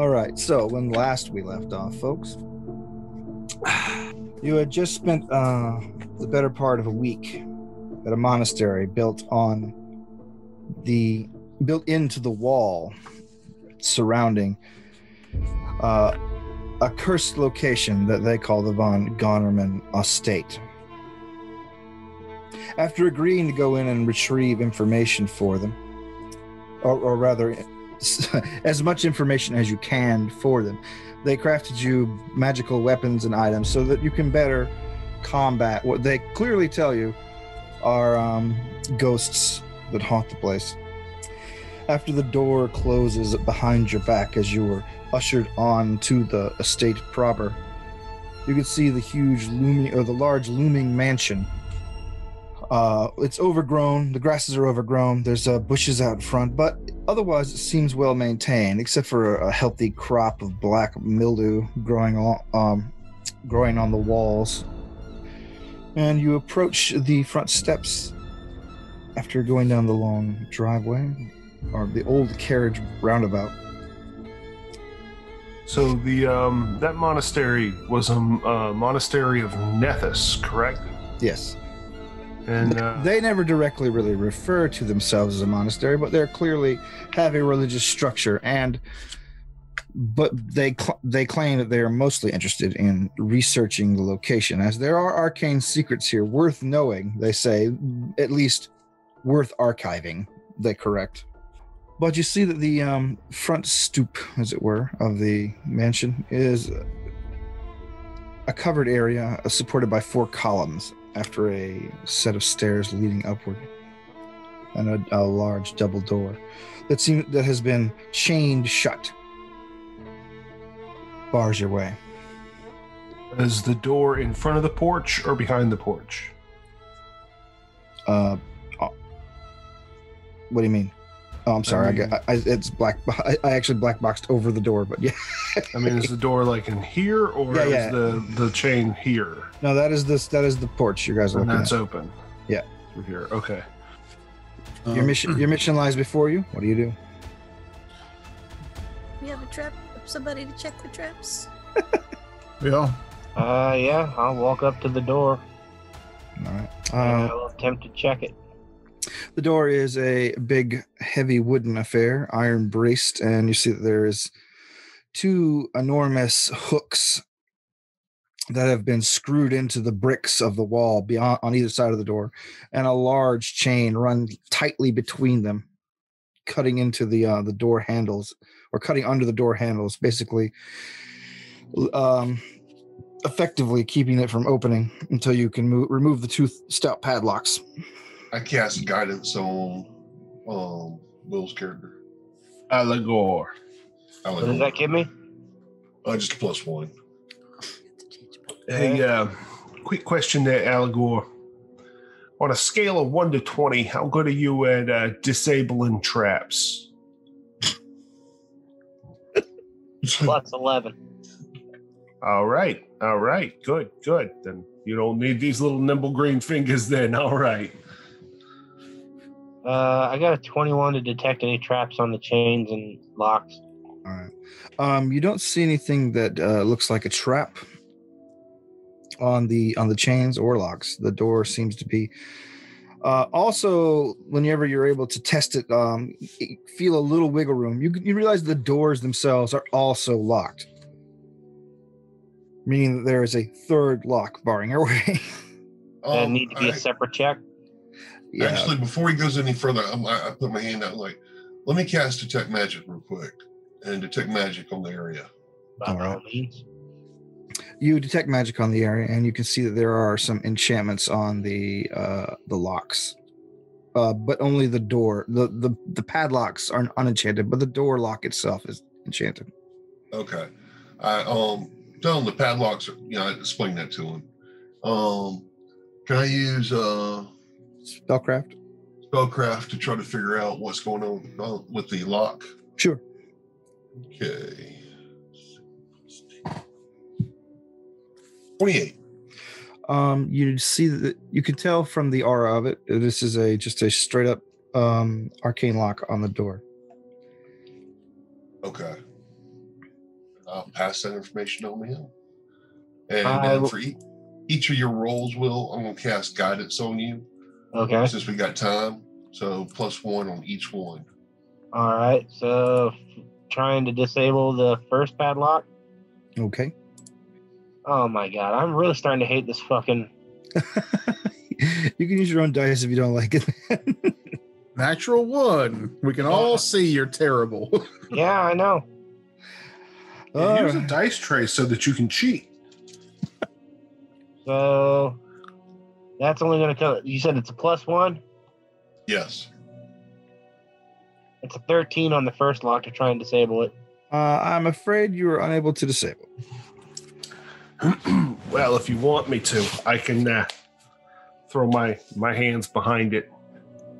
All right, so when last we left off, folks, you had just spent the better part of a week at a monastery built into the wall surrounding a cursed location that they call the von Gonerman Estate. After agreeing to go in and retrieve information for them, or rather, as much information as you can for them, they crafted you magical weapons and items so that you can better combat what they clearly tell you are ghosts that haunt the place. After the door closes behind your back as you were ushered on to the estate proper, you can see the large looming mansion. It's overgrown. The grasses are overgrown. There's bushes out front, but otherwise it seems well maintained, except for a healthy crop of black mildew growing on the walls. And you approach the front steps after going down the long driveway, or the old carriage roundabout. So that monastery was a monastery of Nethys, correct? Yes. And they never directly really refer to themselves as a monastery, but they clearly have a religious structure, but they claim that they are mostly interested in researching the location, as there are arcane secrets here worth knowing, they say, at least worth archiving, they correct. But you see that the front stoop, as it were, of the mansion is a covered area supported by 4 columns after a set of stairs leading upward, and a large double door that has been chained shut bars your way. Is the door in front of the porch or behind the porch? What do you mean? Oh, I'm sorry. It's black. I actually black boxed over the door, but yeah. I mean, is the door like in here, or is the chain here? No, that is the porch you guys are looking at. And that's open. Yeah, through here. Okay. Your mission lies before you. What do you do? We have a trap. Somebody to check the traps. Yeah. Yeah. I'll walk up to the door. All right. And I'll attempt to check it. The door is a big, heavy wooden affair, iron braced, and you see that there is 2 enormous hooks that have been screwed into the bricks of the wall on either side of the door, and a large chain run tightly between them, cutting into the door handles, or cutting under the door handles, basically, effectively keeping it from opening until you can remove the 2 stout padlocks. I cast guidance on Will's character. Allegor. What does that give me? Just a +1. Hey, quick question there, Allegor. On a scale of 1 to 20, how good are you at disabling traps? +11. All right. Good. Then you don't need these little nimble green fingers then. All right. I got a 21 to detect any traps on the chains and locks. All right. You don't see anything that looks like a trap on the chains or locks. The door seems to be. Also, whenever you're able to test it, feel a little wiggle room. You realize the doors themselves are also locked, meaning that there is a 3rd lock barring your way. Does it need to be a separate check? Yeah. Actually, before he goes any further, I put my hand out like, let me cast Detect Magic real quick and detect magic on the area. By all means. You detect magic on the area, and you can see that there are some enchantments on the locks, but only the door. The padlocks are unenchanted, but the door lock itself is enchanted. Okay, I tell him the padlocks. I explained that to him. Can I use Spellcraft to try to figure out what's going on with the lock? Sure. Okay. 28. You see that you can tell from the aura of it. This is just a straight up arcane lock on the door. Okay. I'll pass that information on to him. And for each of your rolls, Will, I'm going to cast guidance on you. Okay. Since we got time. So +1 on each one. All right. So trying to disable the first padlock. Okay. Oh my god, I'm really starting to hate this fucking. You can use your own dice if you don't like it. Natural 1. We can all see you're terrible. Yeah, I know. Use a dice tray so that you can cheat. So that's only going to tell. You said it's a +1. Yes. It's a 13 on the first lock to try and disable it. I'm afraid you are unable to disable. Well, if you want me to, I can throw my hands behind it.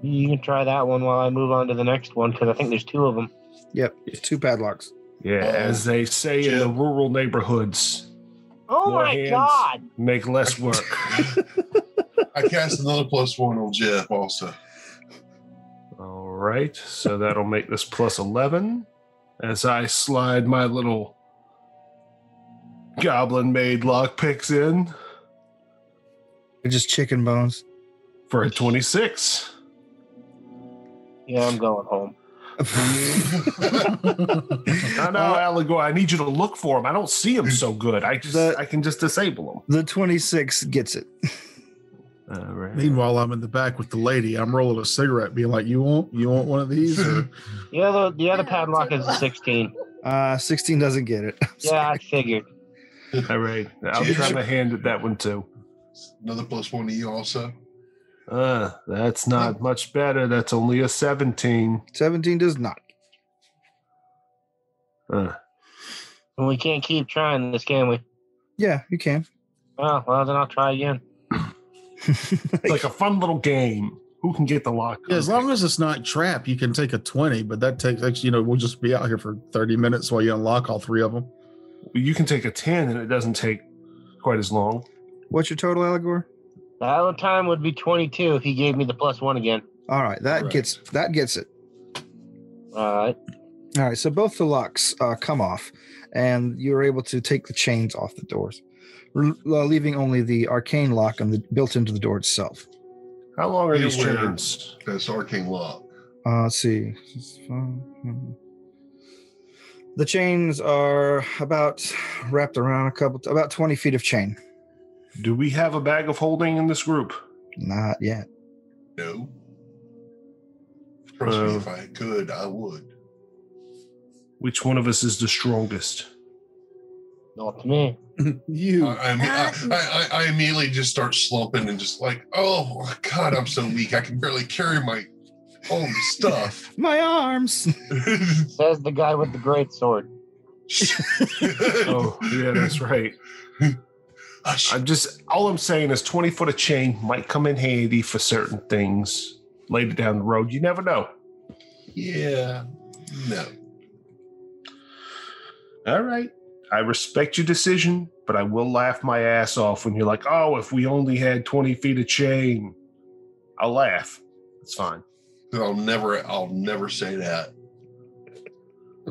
You can try that one while I move on to the next one, because I think there's 2 of them. Yep, it's 2 padlocks. Yeah, as they say in the rural neighborhoods. Oh more my hands god! Make less work. I cast another +1 on Jeff also. All right, so that'll make this +11 as I slide my little goblin-made lockpicks in They're just chicken bones. for a 26. Yeah, I'm going home. I know, Allegor, I need you to look for them. I don't see them so good. I can just disable them. The 26 gets it. All right. Meanwhile, I'm in the back with the lady. I'm rolling a cigarette, being like, "You want one of these?" Or, Yeah, the other padlock is a 16. 16 doesn't get it. Yeah, I figured. All right. I'll try my hand at that one too. Another +1 to you also. That's not much better. That's only a 17. 17 does not. And we can't keep trying this, can we? Yeah, you can. Oh, well, then I'll try again. It's like a fun little game. Who can get the lock? yeah, as long as it's not trap, you can take a 20, but that takes, we'll just be out here for 30 minutes while you unlock all 3 of them. You can take a 10 and it doesn't take quite as long. What's your total, Allegor? The other time would be 22 if he gave me the +1 again. All right, that Correct. gets it. All right. All right, so both the locks come off, and you're able to take the chains off the doors, leaving only the arcane lock built into the door itself. How long are these Beware. chains? That's arcane lock. Let's see. The chains are about wrapped around about 20 feet of chain. Do we have a bag of holding in this group? Not yet. No. Trust me, if I could, I would. Which one of us is the strongest? Not me. You. I immediately just start slumping and just like, oh God, I'm so weak. I can barely carry my own stuff. My arms. Says the guy with the great sword. Oh, yeah, that's right. All I'm saying is 20 foot of chain might come in handy for certain things later down the road. You never know. Yeah. No. All right. I respect your decision, but I will laugh my ass off when you're like, oh, if we only had 20 feet of chain. I'll laugh. It's fine. I'll never say that.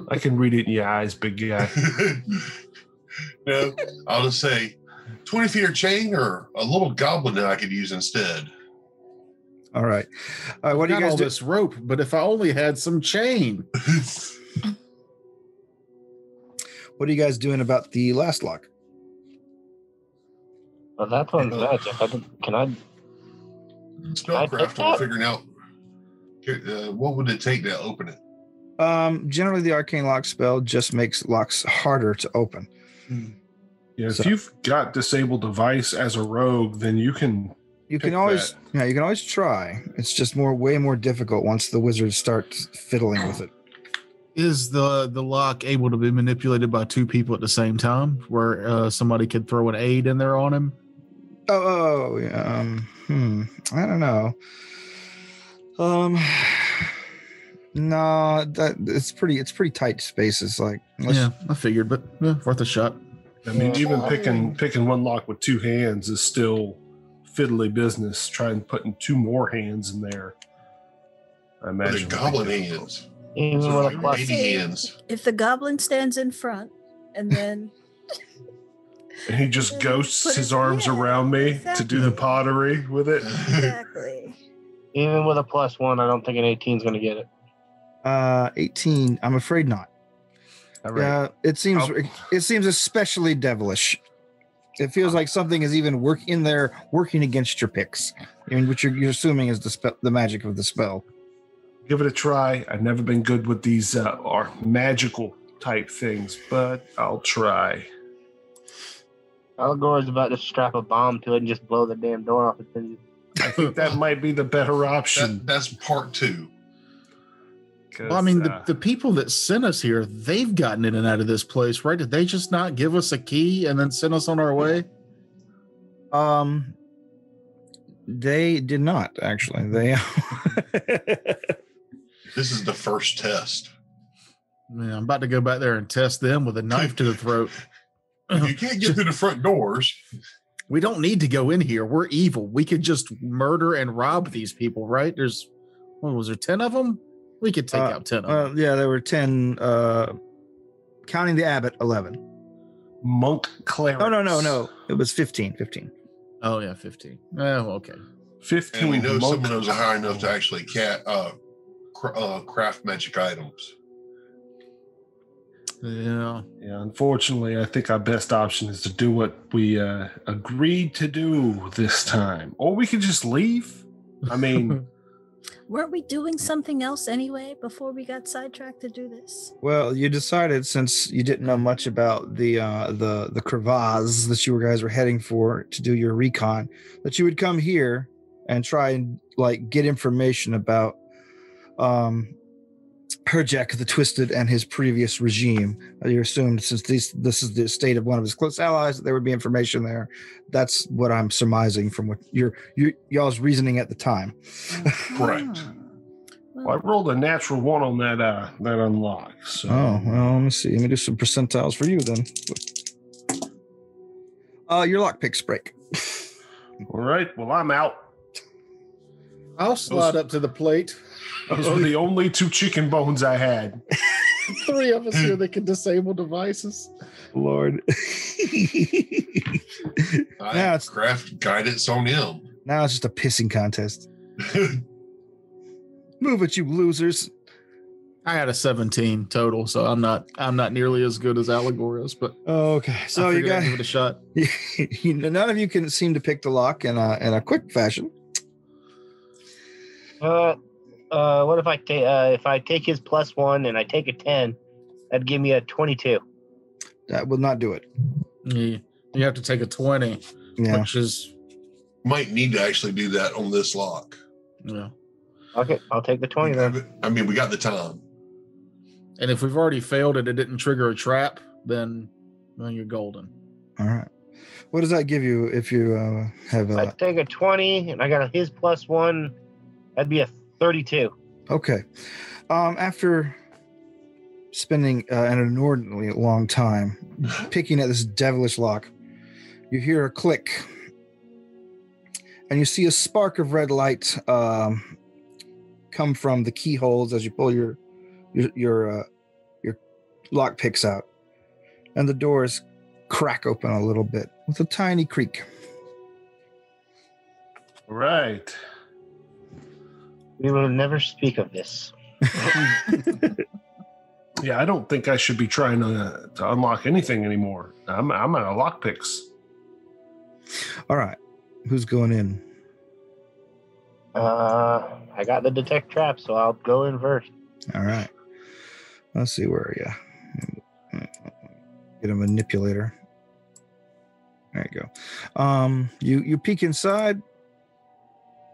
I can read it in your eyes, big guy. No, I'll just say 20 feet of chain or a little goblin that I could use instead. All right. What do you guys all do? this rope, but if I only had some chain. What are you guys doing about the last lock? Well, that one's magic. Can I? Spellcraft, I'm figuring out what would it take to open it. Generally, the arcane lock spell just makes locks harder to open. Yeah, if you've got disabled device as a rogue, then you can. You can always try. It's just way more difficult once the wizards start fiddling with it. Is the lock able to be manipulated by 2 people at the same time, where somebody could throw an aid in there on him? Yeah. I don't know. No, it's pretty tight spaces. Yeah, I figured, but worth a shot. I mean, even picking one lock with 2 hands is still fiddly business. Trying putting 2 more hands in there. I imagine The goblin hands. Even So with a like +. 80 hands. If the goblin stands in front and then And he just And ghosts put his it- arms yeah, around me to do the exactly. pottery with it. exactly. Even with a +1, I don't think an 18 is going to get it. 18. I'm afraid not. All right. It seems Oh. it seems especially devilish. It feels like something is even working against your picks. I mean, which you're assuming is the magic of the spell. Give it a try. I've never been good with these or magical type things, but I'll try. Algor is about to strap a bomb to it and just blow the damn door off its hinges. I think that might be the better option. That's part 2. Well, I mean, the people that sent us here, they've gotten in and out of this place, right? Did they just not give us a key and then send us on our way? They did not actually. They. This is the first test. Man, I'm about to go back there and test them with a knife to the throat. If you can't get through the front doors, We don't need to go in here. We're evil. We could just murder and rob these people, right? What was there, 10 of them? We could take out 10 of them. Yeah, there were 10. Counting the abbot, 11. Monk clerics. Oh no. It was 15. 15. Oh, yeah, 15. Oh, okay. 15. and we know some monk- of those are high enough to actually craft magic items. Yeah. Yeah, unfortunately, I think our best option is to do what we agreed to do this time. Or we could just leave. I mean, Weren't we doing something else anyway before we got sidetracked to do this? Well, you decided, since you didn't know much about the crevasse that you guys were heading for to do your recon, that you would come here and try and get information about Herjek the Twisted and his previous regime. You assumed, since this is the state of one of his close allies, that there would be information there. That's what I'm surmising from what y'all's reasoning at the time. Correct. I rolled a natural 1 on that unlock. So. Oh, well, let me see. Let me do some percentiles for you then. Your lockpicks break. All right. Well, I'm out. I'll slide up to the plate. Those were the only 2 chicken bones I had. 3 of us here that can disable devices. Lord. Now it's- Craft guidance on him. Now it's just a pissing contest. Move it, you losers. I had a 17 total, so I'm not nearly as good as Allegor is, but Okay, so I you figured I'd got give it a shot. none of you can seem to pick the lock in a quick fashion. What if I take his +1 and I take a 10? That'd give me a 22. That will not do it. You have to take a 20, Yeah. which is Might need to actually do that on this lock. yeah. Okay, I'll take the 20 then. I mean, we got the time. And if we've already failed it didn't trigger a trap, then you're golden. All right. What does that give you if you have I take a 20 and I got his +1. That'd be a 32. Okay. After spending an inordinately long time picking at this devilish lock, you hear a click, and you see a spark of red light come from the keyholes as you pull your lock picks out, and the doors crack open a little bit with a tiny creak. All right. We will never speak of this. Yeah, I don't think I should be trying to unlock anything anymore. I'm out of lockpicks. All right. Who's going in? I got the detect trap, so I'll go in first. All right. Let's see, where are you? Get a manipulator. There you go. You peek inside.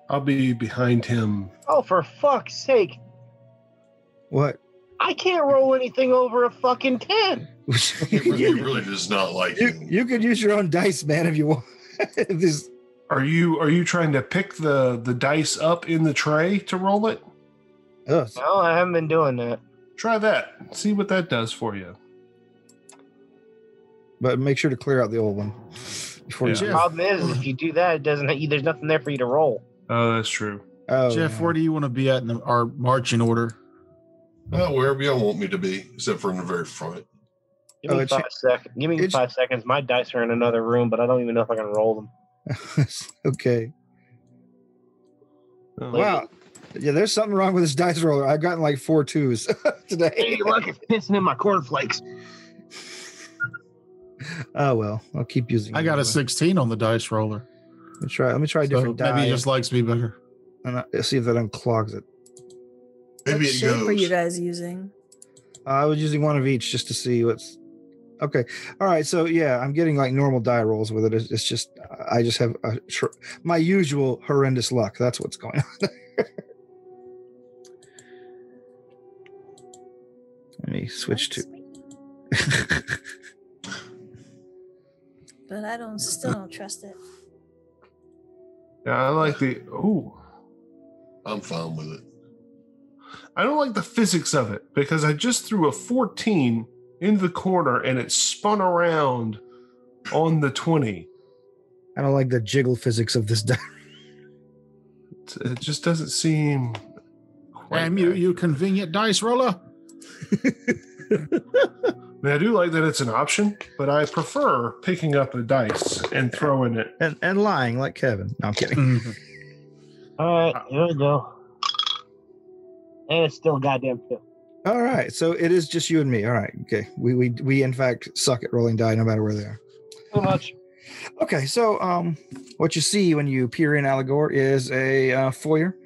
I'll be behind him. Oh, for fuck's sake. What? I can't roll anything over a fucking 10. He really does not like you. You could use your own dice, man, if you want. This, Are you trying to pick the dice up in the tray to roll it? ugh. No, I haven't been doing that. Try that. See what that does for you. But make sure to clear out the old one before Yeah. you. The problem is, if you do that, there's nothing there for you to roll. Oh, that's true. Oh, Jeff, yeah. where do you want to be at in our marching order? Well, wherever y'all want me to be, except for in the very front. Give me 5 seconds. Give me 5 seconds. My dice are in another room, but I don't even know if I can roll them. Okay. Oh. Wow. Yeah, there's something wrong with this dice roller. I've gotten like 4 2s today. Hey, look, it's pissing in my cornflakes. Oh well, I'll keep using it. I got a 16 on the dice roller. Let me try a different die. Maybe he just likes me better. And I'll see if that unclogs it. Maybe What it shape goes. are you guys using? I was using one of each just to see what's okay. All right, so yeah, I'm getting like normal die rolls with it. It's just I just have my usual horrendous luck. That's what's going on. Let me switch to. But I still don't trust it. Yeah, I like the. Ooh. I'm fine with it. I don't like the physics of it because I just threw a 14 in the corner and it spun around on the 20. I don't like the jiggle physics of this die. It just doesn't seem. Damn you convenient dice roller. I do like that it's an option, but I prefer picking up a dice and throwing it. and lying like Kevin. No, I'm kidding. Mm-hmm. All right, here we go. And it's still goddamn 2. All right, so it is just you and me. All right, okay. We in fact suck at rolling die no matter where they are. Too much. Okay, so what you see when you peer in Allegor is a foyer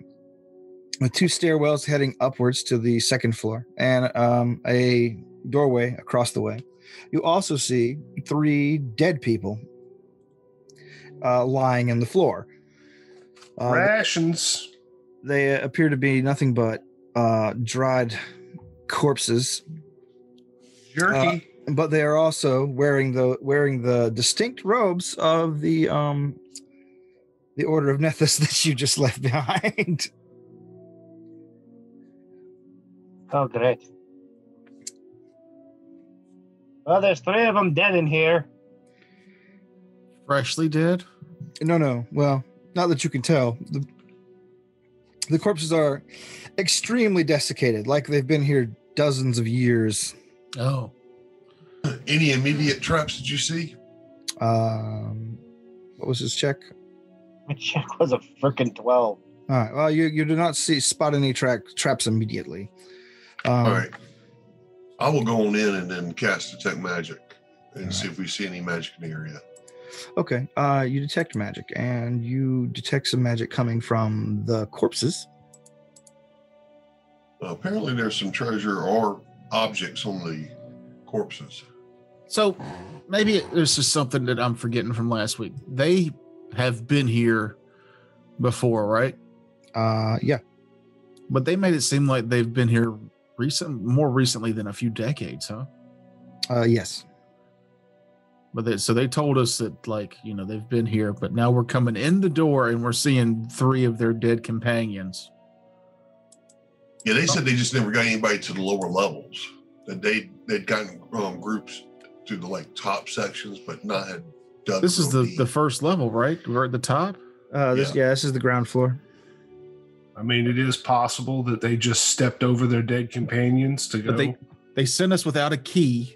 with 2 stairwells heading upwards to the second floor and a doorway across the way. You also see 3 dead people lying in the floor. Rations. They appear to be nothing but dried corpses. Jerky. But they are also wearing the distinct robes of the Order of Nethys that you just left behind. Oh, great. Well, there's 3 of them dead in here. Freshly dead? No. Well, not that you can tell. The corpses are extremely desiccated, like they've been here dozens of years. Oh. Any immediate traps did you see? What was his check? My check was a freaking 12. All right. Well, you do not spot any traps immediately. All right. I will go on in and then cast Detect Magic and see if we see any magic in the area. Okay. You detect magic, and you detect some magic coming from the corpses. Apparently, there's some treasure or objects on the corpses. So maybe there's just something that I'm forgetting from last week. They have been here before, right? Yeah. But they made it seem like they've been here more recently than a few decades, huh? Yes. But so they told us that, like, you know, they've been here, but now we're coming in the door and we're seeing 3 of their dead companions. Yeah, they said they just never got anybody to the lower levels. That they'd gotten groups to the top sections, but not had dug. This is the first level, right? We're at the top. This is the ground floor. I mean, it is possible that they just stepped over their dead companions to go. But they sent us without a key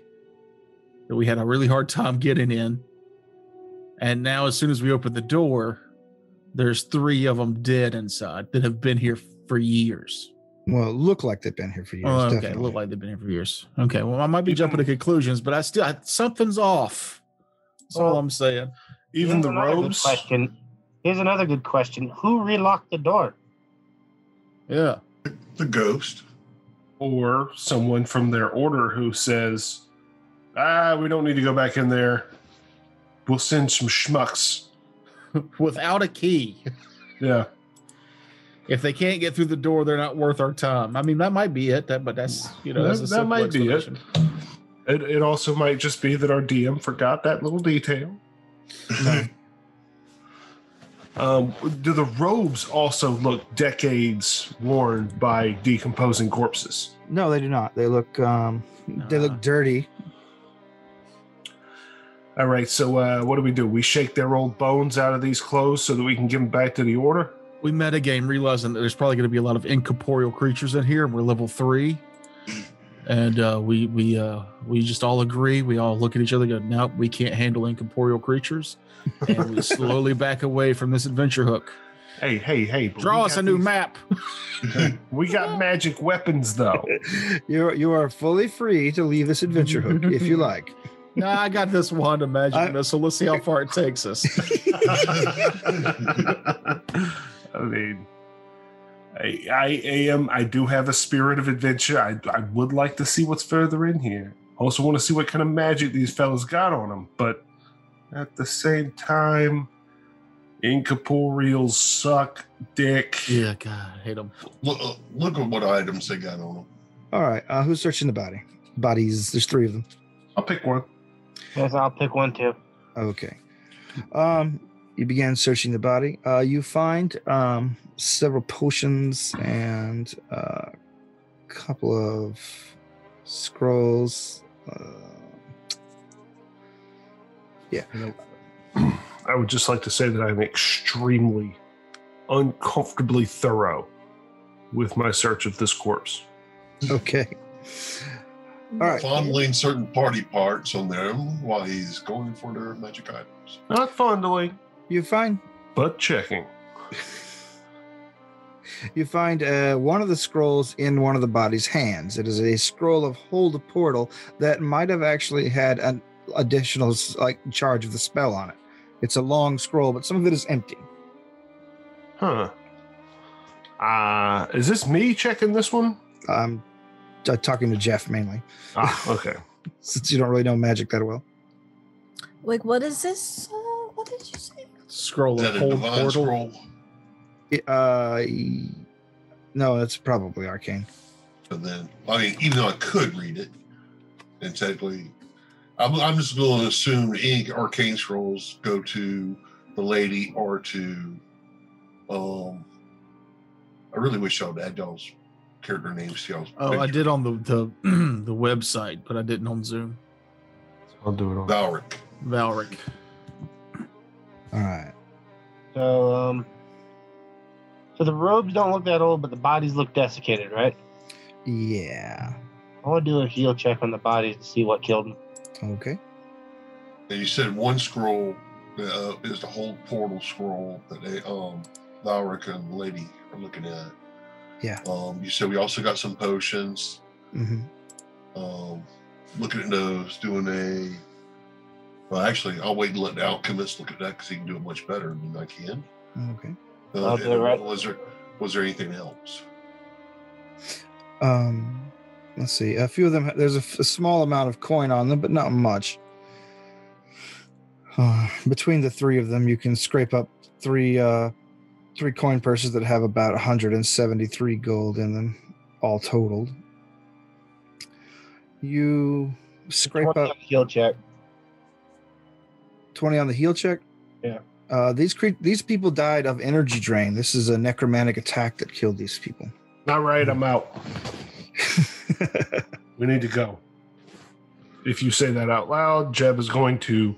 that we had a really hard time getting in. And now as soon as we open the door, there's 3 of them dead inside that have been here for years. Well, look like they've been here for years. Oh, okay, definitely. look like they've been here for years. Okay, well, I might be jumping to conclusions, but something's off. That's all I'm saying. Even the robes. Here's another good question. Who relocked the door? Yeah. The ghost. Or someone from their order who says, we don't need to go back in there. We'll send some schmucks. Without a key. Yeah. If they can't get through the door, they're not worth our time. I mean, that might be it, but that's, that might be it. It also might just be that our DM forgot that little detail. Do the robes also look decades worn by decomposing corpses? No, they do not. They look dirty. All right, so what do? We shake their old bones out of these clothes so that we can give them back to the order? We metagame realizing that there's probably going to be a lot of incorporeal creatures in here, and we're level 3. And we just all agree. We all look at each other and go, nope, we can't handle incorporeal creatures. And we slowly back away from this adventure hook. Hey. Draw us a new map. We got magic weapons, though. You are fully free to leave this adventure hook if you like. No, I got this wand of magic missile. Let's see how far it takes us. I mean, I do have a spirit of adventure. I would like to see what's further in here. Also want to see what kind of magic these fellas got on them. But at the same time, incorporeals suck dick. Yeah, God, I hate them. Look at what items they got on them. All right. Who's searching the body? Bodies. There's 3 of them. I'll pick one. Yes, I'll pick one too. Okay. You begin searching the body. You find several potions and a couple of scrolls. Yeah. I would just like to say that I'm extremely uncomfortably thorough with my search of this corpse. Okay. All right. Fondling certain party parts on them while he's going for their magic items. Not fondling, You find but checking. one of the scrolls in one of the body's hands. It is a scroll of Hold a Portal that might have actually had an additional charge of the spell on it. It's a long scroll, but some of it is empty. Huh. Is this me checking this one? I'm talking to Jeff mainly, Okay. since you don't really know magic that well. Like, what is this? What did you say? Scroll Is of that a hold divine portal. scroll? No, that's probably arcane. But then, I mean, even though I could read it, and technically, I'm just going to assume any arcane scrolls go to the lady or to. I really wish y'all had y'all's character names to y'all's. Oh, I picture. did on the the website, but I didn't on Zoom. I'll do it on. Valric. Valric. All right. So the robes don't look that old, but the bodies look desiccated, right? Yeah. I want to do a heal check on the bodies to see what killed them. Okay. And you said one scroll is the whole portal scroll that they Valric and the lady are looking at. Yeah. You said we also got some potions. Mm-hmm. Looking at those, doing a. Well, actually, I'll wait and let the alchemist look at that because he can do it much better than I can. Okay. I'll do it right. Was there anything else? Let's see. A few of them. There's a small amount of coin on them, but not much. Between the 3 of them, you can scrape up 3 coin purses that have about 173 gold in them, all totaled. You scrape 20 up on the heal check. 20 on the heal check. Yeah. These people died of energy drain. This is a necromantic attack that killed these people. All right, I'm out. We need to go. If you say that out loud, Jeb is going to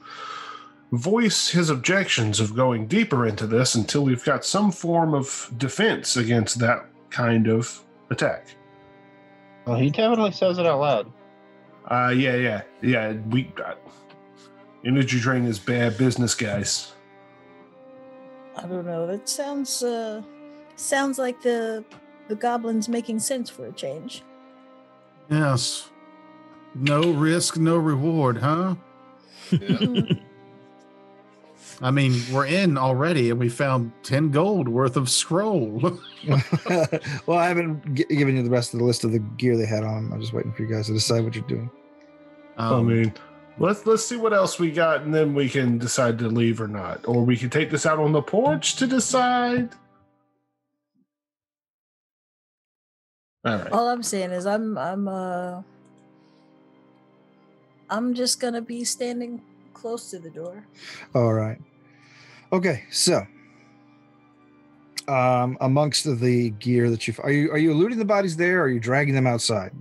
voice his objections of going deeper into this until we've got some form of defense against that kind of attack. Well, he definitely says it out loud. Yeah. We energy drain is bad business, guys. I don't know. That sounds like the goblins making sense for a change. Yes. No risk, no reward, huh? Yeah. I mean, we're in already, and we found 10 gold worth of scroll. Well, I haven't given you the rest of the list of the gear they had on. I'm just waiting for you guys to decide what you're doing. I mean, let's see what else we got, and then we can decide to leave or not, or we can take this out on the porch to decide. All right. All I'm saying is I'm just gonna be standing close to the door. All right. Okay, so amongst the gear that are you looting the bodies there, or are you dragging them outside?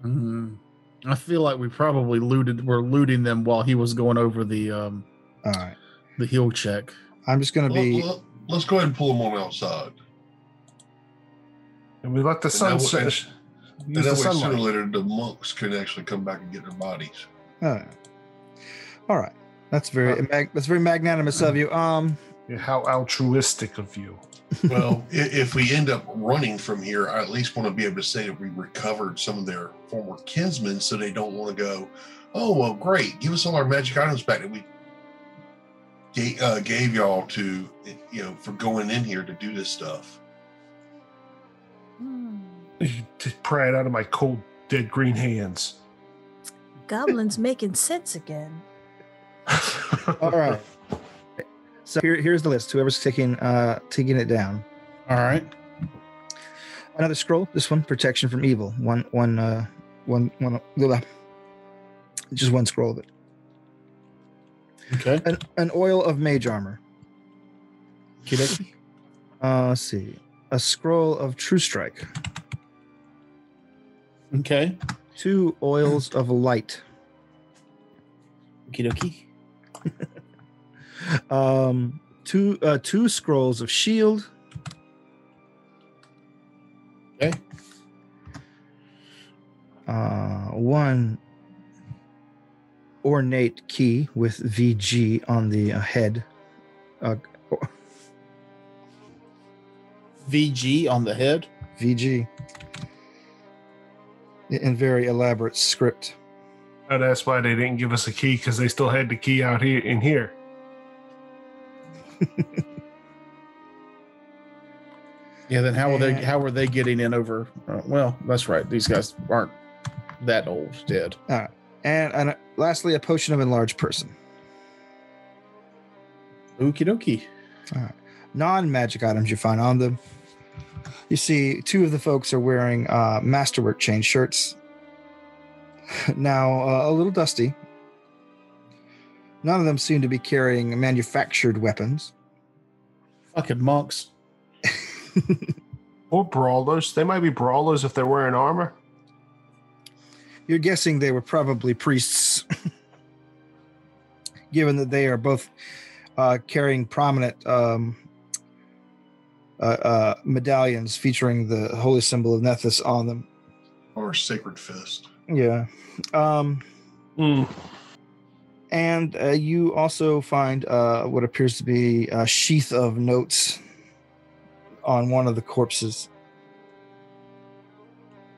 I feel like we probably we're looting them while he was going over the All right. the heal check. I'm just going to be. Let's go ahead and pull them on outside. And we let the sun set. And use that the way, sooner or sunlight. later, the monks can actually come back and get their bodies. All right. That's very magnanimous of you. Yeah, how altruistic of you. Well, if we end up running from here, I at least want to be able to say that we recovered some of their former kinsmen, so they don't want to go, oh, well, great, give us all our magic items back that we gave y'all to, for going in here to do this stuff. Pry it out of my cold, dead green hands. Goblins making sense again. All right. So here's the list. Whoever's taking it down. All right. Another scroll. This one, protection from evil. One. Just one scroll of it. Okay. An oil of mage armor. Okey-dokey. Let's see. A scroll of true strike. Okay. 2 oils of light. Okey-dokey. 2 scrolls of shield. Okay. 1 ornate key with VG on the head. VG on the head. VG. In very elaborate script. Oh, that's why they didn't give us a key, because they still had the key out here in here. Yeah. Then how are they getting in over? Well, that's right. These guys aren't that old. Dead. All right. And lastly, a potion of enlarged person. Okie dokie. All right. Non-magic items you find on them. You see 2 of the folks are wearing masterwork chain shirts. Now, a little dusty. None of them seem to be carrying manufactured weapons. Fucking monks. Or brawlers. They might be brawlers if they're wearing armor. You're guessing they were probably priests, given that they are both carrying prominent medallions featuring the holy symbol of Nethys on them. Or sacred fist. Yeah. And you also find what appears to be a sheath of notes on one of the corpses.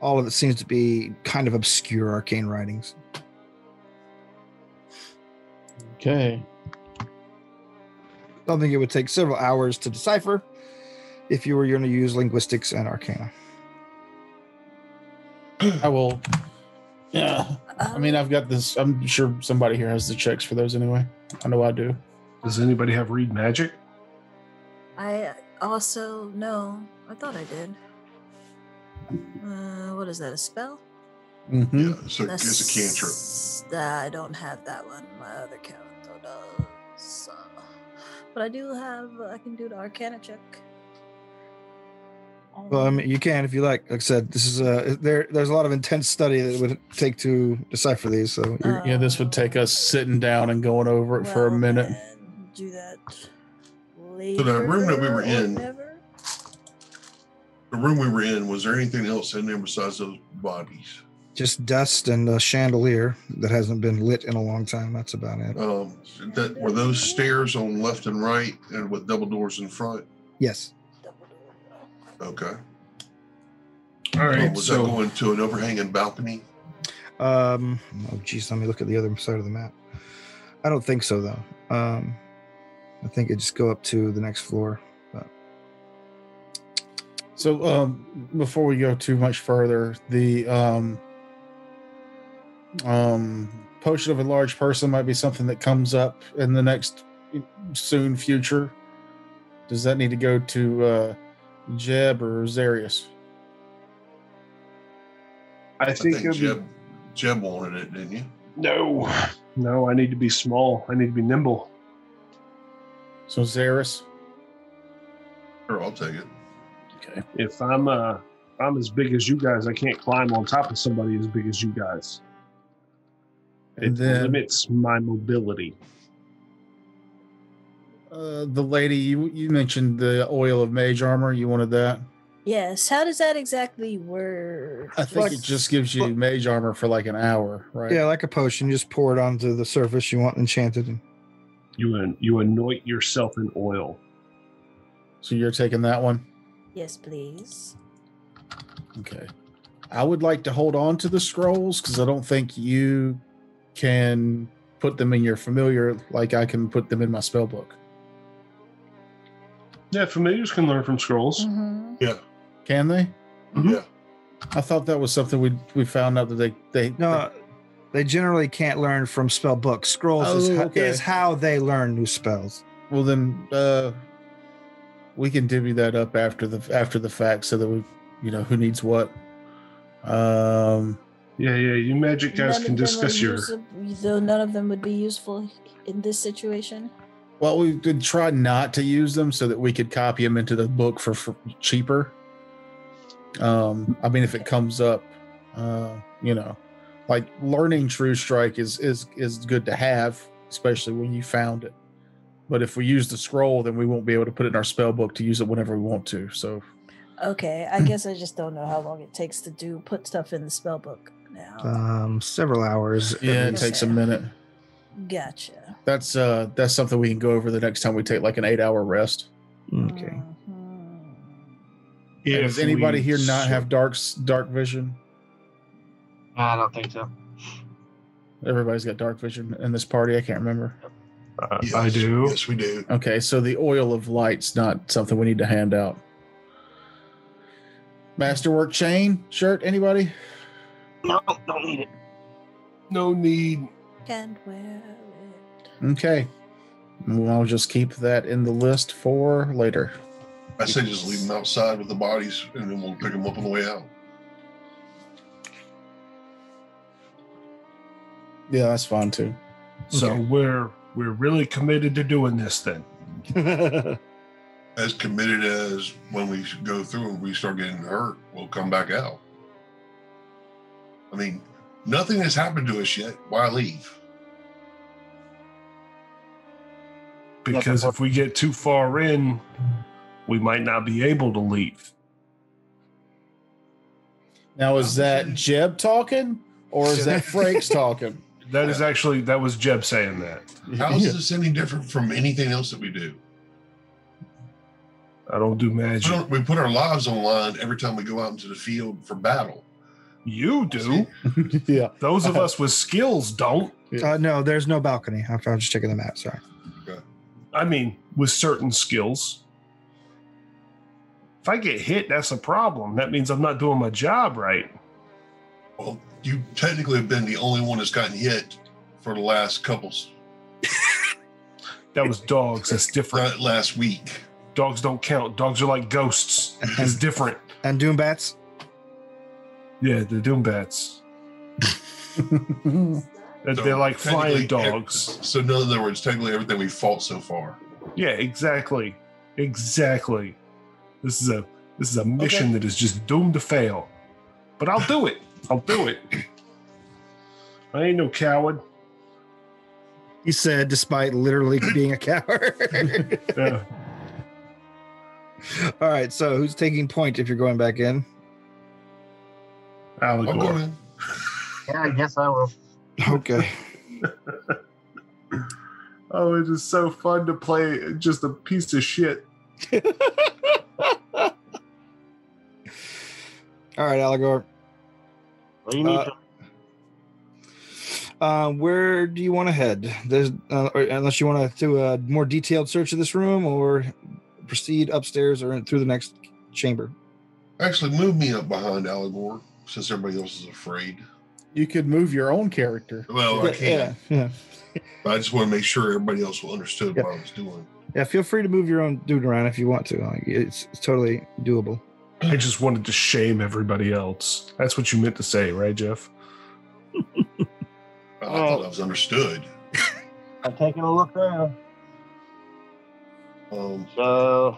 All of it seems to be kind of obscure arcane writings. Okay. Something it would take several hours to decipher if you were going to use linguistics and arcana. I will. Yeah. I mean, I've got this. I'm sure somebody here has the checks for those anyway. I know I do. Does anybody have read magic? I also no. I thought I did. What is that? A spell? Mm-hmm. Yeah, so it's a cantrip. I don't have that one. My other character does. But I do have. I can do the Arcana check. Well, I mean, you can if you like. Like I said, this is there's a lot of intense study that it would take to decipher these. So Yeah, this would take us sitting down and going over it for a minute. then do that later. So the room that we were or in, never? the room we were in, was there anything else in there besides those bodies? just dust and a chandelier that hasn't been lit in a long time. That's about it. Were those stairs on left and right and with double doors in front? Yes. Okay. All right. Was So that going to an overhanging balcony? Oh, geez. Let me look at the other side of the map. I don't think so, though. I think it just go up to the next floor. But. So before we go too much further, the potion of a large person might be something that comes up in the next soon future. Does that need to go to Jeb or Zarius? I think Jeb wanted it, didn't you? No, I need to be small. I need to be nimble. So Zarius. Sure, I'll take it. Okay. If I'm as big as you guys, I can't climb on top of somebody as big as you guys. And It then limits my mobility. the lady you mentioned the oil of Mage Armor. You wanted that? Yes. How does that exactly work? I think Like- it just gives you mage armor for like an hour, right? Yeah, like a potion. You just pour it onto the surface you want enchanted. And You anoint yourself in oil. So you're taking that one? Yes, please. Okay. I would like to hold on to the scrolls because I don't think you can put them in your familiar like I can put them in my spell book. Yeah, familiars can learn from scrolls. Mm-hmm. Yeah. Can they? Yeah. I thought that was something we found out that they they generally can't learn from spell books. Scrolls okay. is how they learn new spells. Well then we can divvy that up after the fact so that we who needs what. Yeah, you magic guys can discuss your. Though none of them would be useful in this situation. Well, we did try not to use them so that we could copy them into the book for cheaper. I mean, if it comes up, like learning True Strike is good to have, especially when you found it. But if we use the scroll, then we won't be able to put it in our spell book to use it whenever we want to. So, okay, I guess I just don't know how long it takes to put stuff in the spell book now. Several hours. yeah, it takes a minute. Gotcha. That's something we can go over the next time we take like an 8-hour rest. Okay. Mhm. And does anybody here not have dark vision? I don't think so. Everybody's got dark vision in this party. I can't remember. Yes. I do. Yes, we do. Okay, so the oil of light's not something we need to hand out. Masterwork chain shirt, anybody? No, don't need it. No need. Can't wear it. Okay. Well, I'll just keep that in the list for later. I say just leave them outside with the bodies, and then we'll pick them up on the way out. Yeah, that's fine too. So Okay. we're really committed to doing this then. As committed as when we go through and we start getting hurt, we'll come back out. I mean, nothing has happened to us yet. Why leave? Because if we get too far in, we might not be able to leave. Now, is that Jeb talking or is that Frank's talking? That was Jeb saying that. How is this any different from anything else that we do? I don't do magic. We put our lives on the line every time we go out into the field for battle. You do. Yeah. Those of us with skills don't. No, there's no balcony. I'm just checking the map. Sorry. I mean, with certain skills. If I get hit, that's a problem. That means I'm not doing my job right. Well, you technically have been the only one that's gotten hit for the last couples. That was dogs. That's different. Last week. Dogs don't count. Dogs are like ghosts. It's different. And Doom Bats? Yeah, they're doom bats. They're like flying dogs. So in other words, technically everything we fought so far. Yeah, exactly. Exactly. This is a mission that is just doomed to fail. But I'll do it. I'll do it. I ain't no coward. He said, despite literally being a coward. Yeah. All right, so who's taking point if you're going back in? I'm Allegor. going. Yeah, I guess I will. Okay. Oh, it is so fun to play just a piece of shit. All right, Allegor. What do you need to? Where do you want to head? There's unless you want to do a more detailed search of this room or proceed upstairs or through the next chamber. Actually, move me up behind Allegor since everybody else is afraid. You could move your own character. Well, I can. Yeah. But I just want to make sure everybody else will understood what I was doing. Yeah, feel free to move your own dude around if you want to. Like, it's totally doable. I just wanted to shame everybody else. That's what you meant to say, right, Jeff? I thought I was understood. I'm taking a look around. Um, So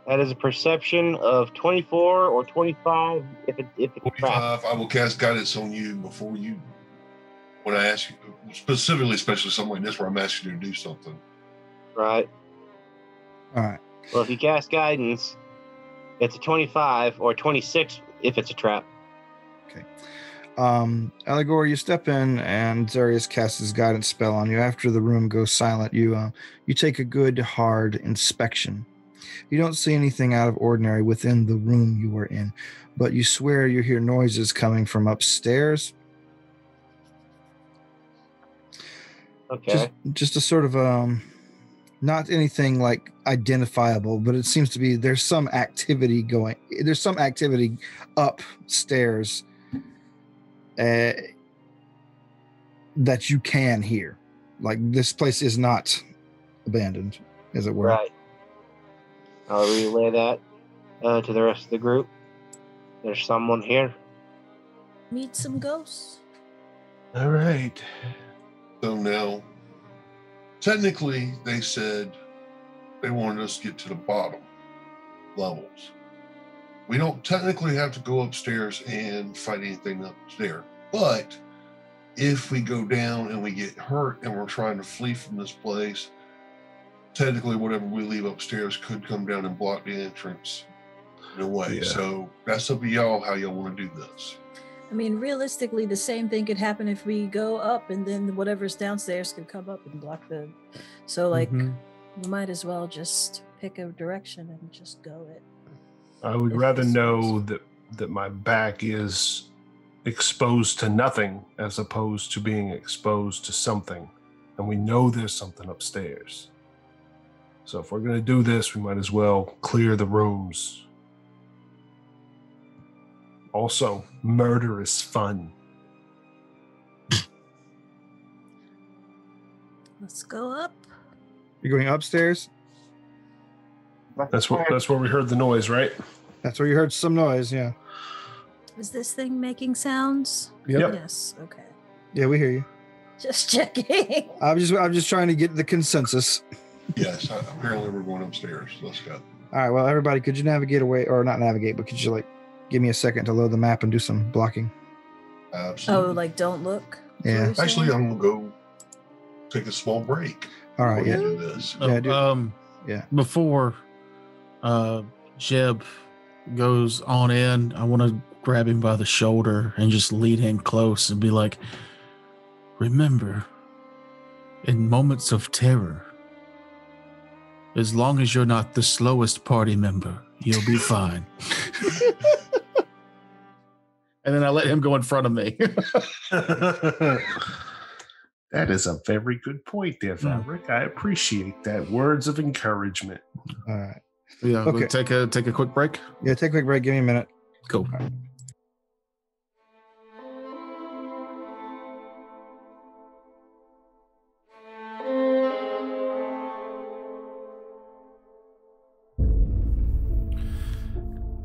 that is a perception of 24 or 25 if it's trapped. 25, I will cast guidance on you before you, when I ask you, specifically, especially something like this where I'm asking you to do something. Right. All right. Well, if you cast guidance, It's a 25 or 26 if it's a trap. Allegor, you step in and Zarius casts his guidance spell on you. After the room goes silent, you take a good, hard inspection. You don't see anything out of ordinary within the room you were in, but you swear you hear noises coming from upstairs. Okay. Just a sort of not anything like identifiable, but it seems to be there's some activity going. There's some activity upstairs that you can hear. Like this place is not abandoned, as it were. Right. I'll relay that to the rest of the group. There's someone here. Meet some ghosts. All right. So now, technically, they said they wanted us to get to the bottom levels. We don't technically have to go upstairs and fight anything up there. But if we go down and we get hurt and we're trying to flee from this place, technically whatever we leave upstairs could come down and block the entrance in a way. Yeah. So that's up to y'all how y'all want to do this. I mean, realistically, the same thing could happen if we go up and then whatever's downstairs could come up and block the... So, like, we might as well just pick a direction and just go it. I would rather know that my back is exposed to nothing as opposed to being exposed to something. And we know there's something upstairs. So if we're going to do this, we might as well clear the rooms. Also, murder is fun. Let's go up. You're going upstairs? That's where we heard the noise, right? That's where you heard some noise, yeah. Is this thing making sounds? Yep. Yes, okay. Yeah, we hear you. Just checking. I'm just trying to get the consensus. Yes, apparently we're going upstairs. Let's go. All right, well, everybody, could you navigate away, or not navigate, but could you, like, give me a second to load the map and do some blocking? Absolutely. Oh, like don't look? Yeah. Actually, I'm going to go take a small break. All right, yeah. Do this. Yeah, dude. Yeah. Before Jeb goes on in, I want to grab him by the shoulder and just lead him close and be like, remember, in moments of terror, as long as you're not the slowest party member, you'll be fine. And then I let him go in front of me. That is a very good point there, Fabric. I appreciate that. Words of encouragement. All right. Yeah, Okay. we'll take a quick break. Yeah, take a quick break. Give me a minute. Cool. All right.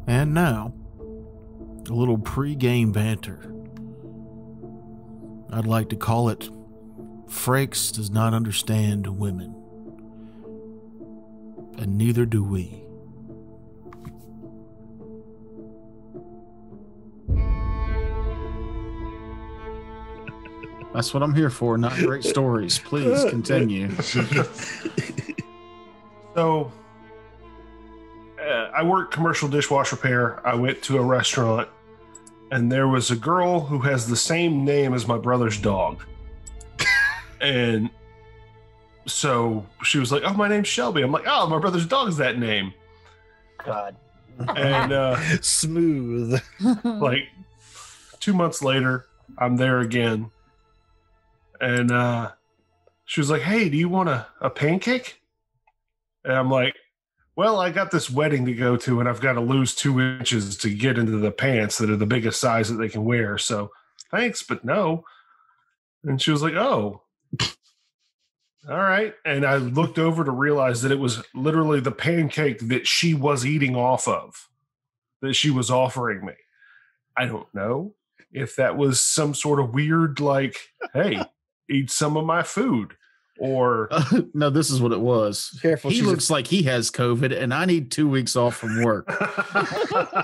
And now, a little pre-game banter. I'd like to call it Frakes does not understand women. And neither do we. That's what I'm here for, not great stories. Please continue. So, I work commercial dishwasher repair. I went to a restaurant, and there was a girl who has the same name as my brother's dog. And so she was like, "Oh, my name's Shelby." I'm like, "Oh, my brother's dog's that name." God. And Smooth. like 2 months later, I'm there again. And she was like, "Hey, do you want a pancake?" And I'm like, "Well, I got this wedding to go to, and I've got to lose 2 inches to get into the pants that are the biggest size that they can wear. So thanks, but no." And she was like, "Oh, all right." And I looked over to realize that it was literally the pancake that she was eating off of, that she was offering me. I don't know if that was some sort of weird, like, hey, eat some of my food. Or no, this is what it was. Careful. He looks like he has COVID, and I need 2 weeks off from work.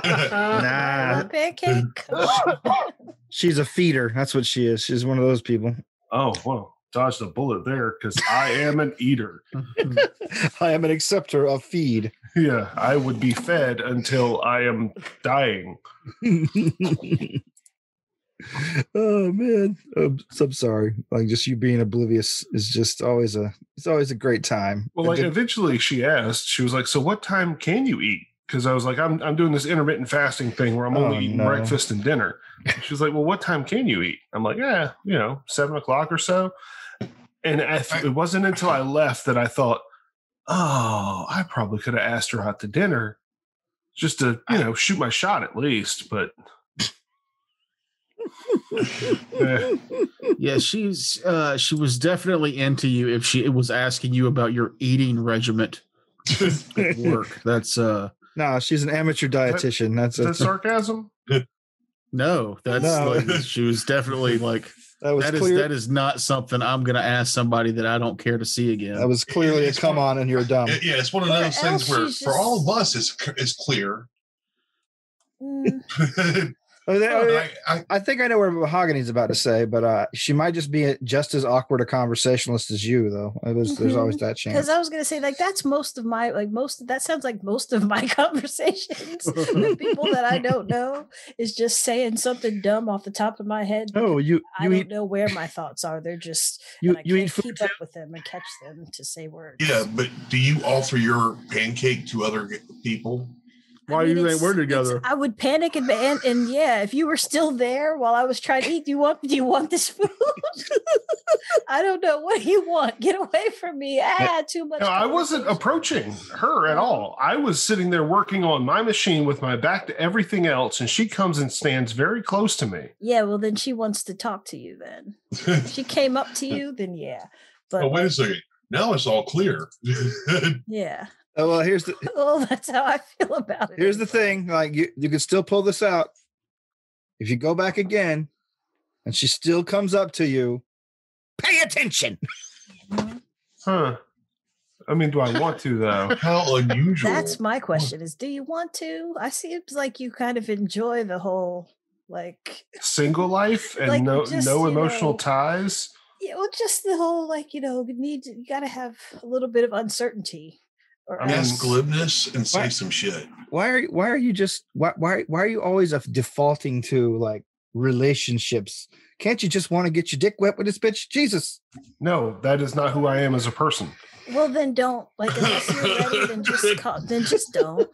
Nah. Pancake. She's a feeder. That's what she is. She's one of those people. oh, well, dodged a bullet there because I am an eater. I am an acceptor of feed. Yeah, I would be fed until I am dying. Oh man, I'm sorry. Like just you being oblivious is just always a great time. Well, like eventually she asked, she was like, "So what time can you eat?" Because I was like, "I'm doing this intermittent fasting thing where I'm only eating breakfast and dinner." She was like, "Well, what time can you eat?" I'm like, "Yeah, 7:00 or so." And it wasn't until I left that I thought, "Oh, I probably could have asked her out to dinner, just to shoot my shot at least." But yeah, she was definitely into you if she was asking you about your eating regiment at work. That's no, she's an amateur dietitian. That's sarcasm. No, like, she was definitely like that is not something I'm gonna ask somebody that I don't care to see again. That was clearly a come on and you're dumb. Yeah, it's one of those things where for all of us it's clear. I think I know what Mahogany's about to say, but she might just be just as awkward a conversationalist as you, though. There's always that chance. Because I was going to say, like, that's that sounds like most of my conversations with people that I don't know is just saying something dumb off the top of my head. Oh, I don't know where my thoughts are. They're just you can't keep up with them and catch them to say words. Yeah, but do you offer your pancake to other people? Why do you think we're together? I would panic and yeah, if you were still there while I was trying to eat, do you want this food? I don't know. What do you want? Get away from me. Too much. No, I wasn't approaching her at all. I was sitting there working on my machine with my back to everything else, and she comes and stands very close to me. Yeah, well, then she wants to talk to you then. If she came up to you, then yeah. But wait a second. Now it's all clear. Yeah. Oh, well, that's how I feel about it. Here's the thing. Like you can still pull this out. If you go back again and she still comes up to you, pay attention. Huh. I mean, do I want to though? How unusual. That's my question is, do you want to? I see it's like you kind of enjoy the whole like single life and like no emotional know, ties. Yeah, well, just the whole like, you got to have a little bit of uncertainty. Or ask glibness and say some shit. Why are you always defaulting to like relationships? Can't you just want to get your dick wet with this bitch? Jesus. No, that is not who I am as a person. Well, then don't. Like, unless you're ready, then just don't.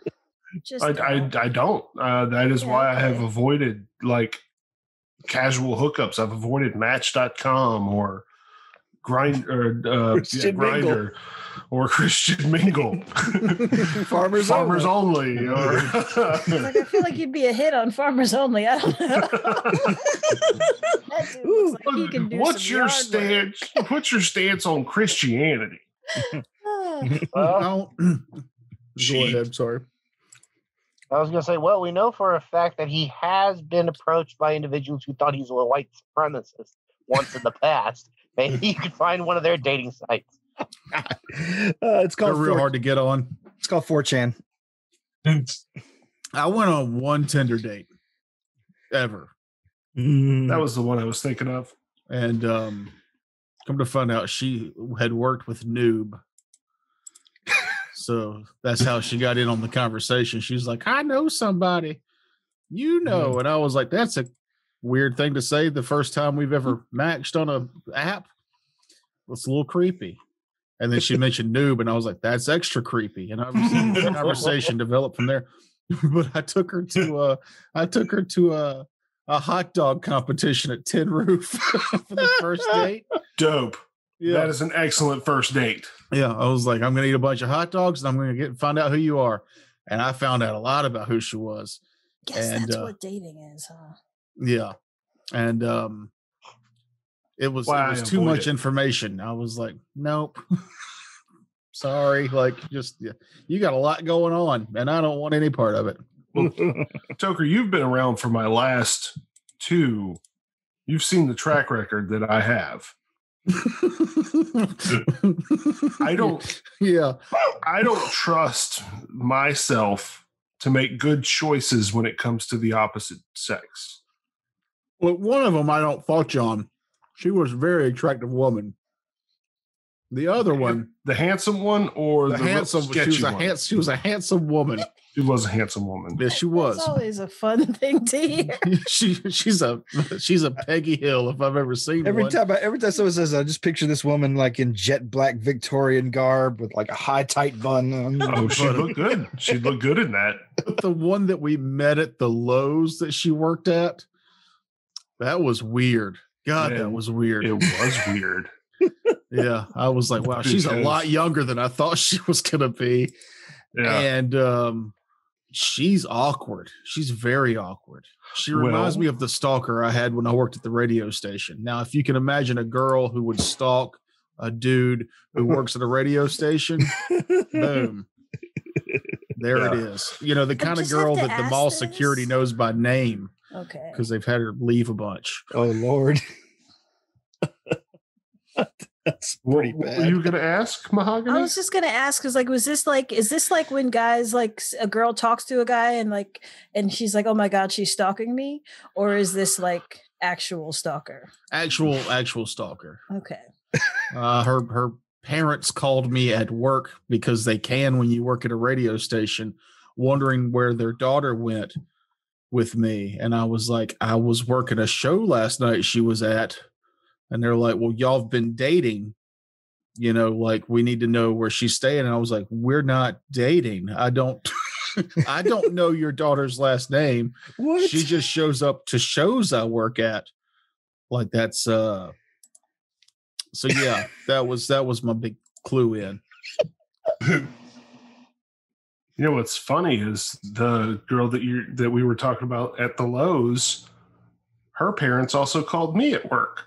I don't. That is why I have avoided like casual hookups. I've avoided Match.com or Grindr or Christian Mingle. Farmers only. Or like, I feel like you'd be a hit on Farmers Only. I don't know. That dude looks like he can do what's your stance? What's your stance on Christianity? Go ahead. Sorry. I was going to say, well, we know for a fact that he has been approached by individuals who thought he's a white supremacist once in the past. Maybe you could find one of their dating sites. It's called real hard to get on. It's called 4chan. I went on one Tinder date ever. That was the one I was thinking of. And come to find out, she had worked with Noob. So that's how she got in on the conversation. She's like, I know somebody, and I was like, that's a weird thing to say the first time we've ever matched on a app. It's a little creepy. And then she mentioned Noob, and I was like, that's extra creepy. And obviously the conversation developed from there. But I took her to a hot dog competition at Tin Roof for the first date. Dope. Yeah. That is an excellent first date. Yeah. I was like, I'm going to eat a bunch of hot dogs and I'm going to find out who you are. And I found out a lot about who she was. Guess that's what dating is, huh? Yeah. And it was too much information. I was like, nope. Sorry. Like, you got a lot going on and I don't want any part of it. Well, Toker, you've been around for my last two. You've seen the track record that I have. I don't trust myself to make good choices when it comes to the opposite sex. Well, one of them I don't fault you on. She was a very attractive woman. The other one, the handsome one, or the handsome. She was a handsome woman. She was a handsome woman. Yeah, she was. It's always a fun thing to hear. she's a Peggy Hill if I've ever seen every one. time someone says, I just picture this woman like in jet black Victorian garb with like a high tight bun. Oh, she looked good. She looked good in that. The one that we met at the Lowe's that she worked at, that was weird. God, Man, that was weird. It was weird. Yeah, I was like, wow, she's a lot younger than I thought she was gonna be. Yeah. And she's awkward. She's very awkward. She reminds me of the stalker I had when I worked at the radio station. Now, if you can imagine a girl who would stalk a dude who works at a radio station, boom. There it is. You know, the kind of girl that the mall security knows by name. Okay. Because they've had her leave a bunch. Oh, Lord. That's pretty bad. Were you going to ask, Mahogany? I was just going to ask, because is this like when guys, like a girl talks to a guy and she's like, oh my God, she's stalking me? Or is this like actual stalker? Actual stalker. Okay. Her parents called me at work because they can when you work at a radio station, wondering where their daughter went with me. And I was like, I was working a show last night she was at. And they're like, well, y'all have been dating, you know, like we need to know where she's staying. And I was like, we're not dating. I don't know your daughter's last name. What? She just shows up to shows I work at. Like that's, so yeah, that was my big clue in. You know, what's funny is the girl that we were talking about at the Lowe's, her parents also called me at work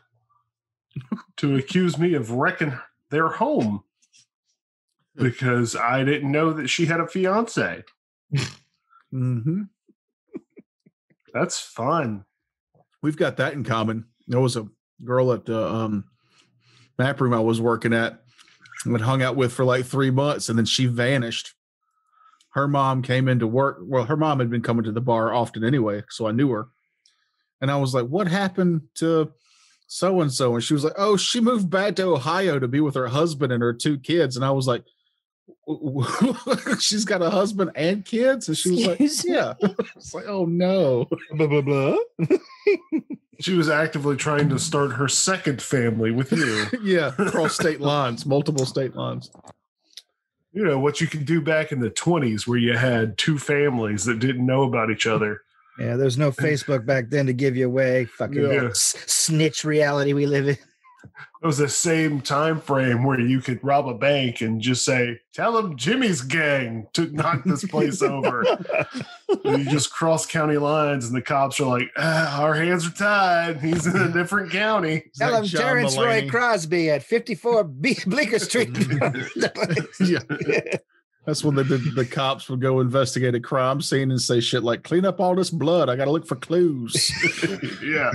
to accuse me of wrecking their home because I didn't know that she had a fiance. Mm-hmm. That's fun. We've got that in common. There was a girl at the map room I was working at and hung out with for like 3 months, and then she vanished. Her mom came into work. Well, her mom had been coming to the bar often anyway, so I knew her. And I was like, what happened to so-and-so? And she was like, oh, she moved back to Ohio to be with her husband and her 2 kids. And I was like, she's got a husband and kids? And she was like, yeah. It's like, oh no. Blah, blah, blah. She was actively trying to start her second family with you. Yeah, across state lines, multiple state lines. You know, what you could do back in the 20s where you had 2 families that didn't know about each other. Yeah, there's no Facebook back then to give you away. Fucking snitch reality we live in. It was the same time frame where you could rob a bank and just say, tell them Jimmy's gang to knock this place over. And you just cross county lines and the cops are like, our hands are tied. He's in a different county. Tell him Terrence Roy Crosby at 54 Bleecker Street. Yeah. That's when the cops would go investigate a crime scene and say shit like, clean up all this blood. I got to look for clues. Yeah.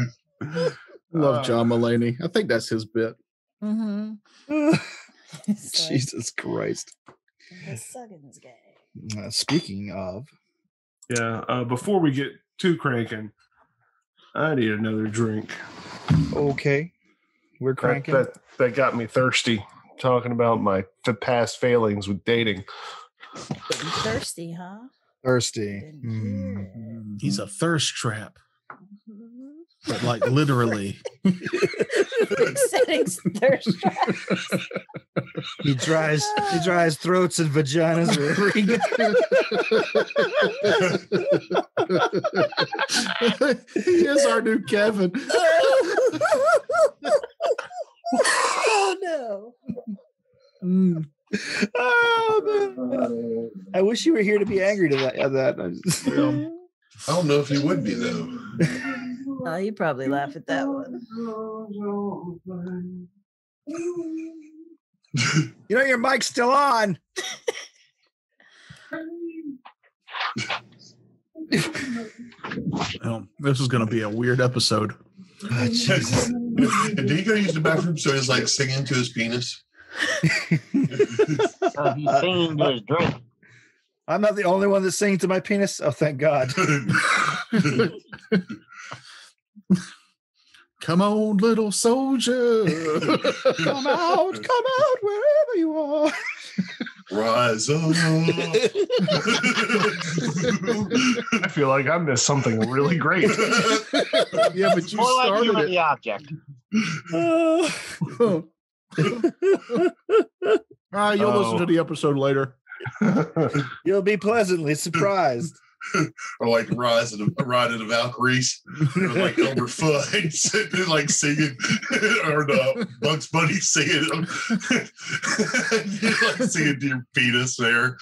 Love John Mulaney. I think that's his bit. Mm-hmm. Jesus Christ. The Suggins gang. Speaking of. Yeah. Before we get too cranking, I need another drink. Okay. We're cranking. That got me thirsty. Talking about my past failings with dating. Thirsty, huh? Thirsty. He's a thirst trap. But like literally. Settings thirst traps. He dries throats and vaginas wherever he goes. Here's our new Kevin. Oh no. Oh, man. I wish you were here to be angry to that. I don't know if you would be though. Oh, you probably laugh at that one. You know your mic's still on. This is going to be a weird episode. Oh, Jesus. And did he go use the bathroom so he's like singing to his penis? He's singing to his drink. I'm not the only one that's singing to my penis. Oh, thank God. Come on, little soldier. Come out wherever you are. Rise up. I feel like I missed something really great. Yeah, but you More like you started were it. the object. You'll listen to the episode later. You'll be pleasantly surprised. Or like Ride of the Valkyries, or like Elmer Fudd sitting like singing, or the Bugs Bunny singing, like singing to your penis there.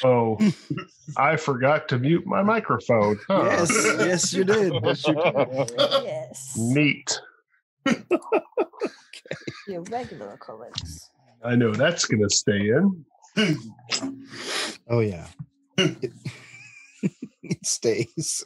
Oh, I forgot to mute my microphone. Huh. Yes, you did. Yes. Neat. Your regular colors. I know that's going to stay in. Oh yeah. It stays.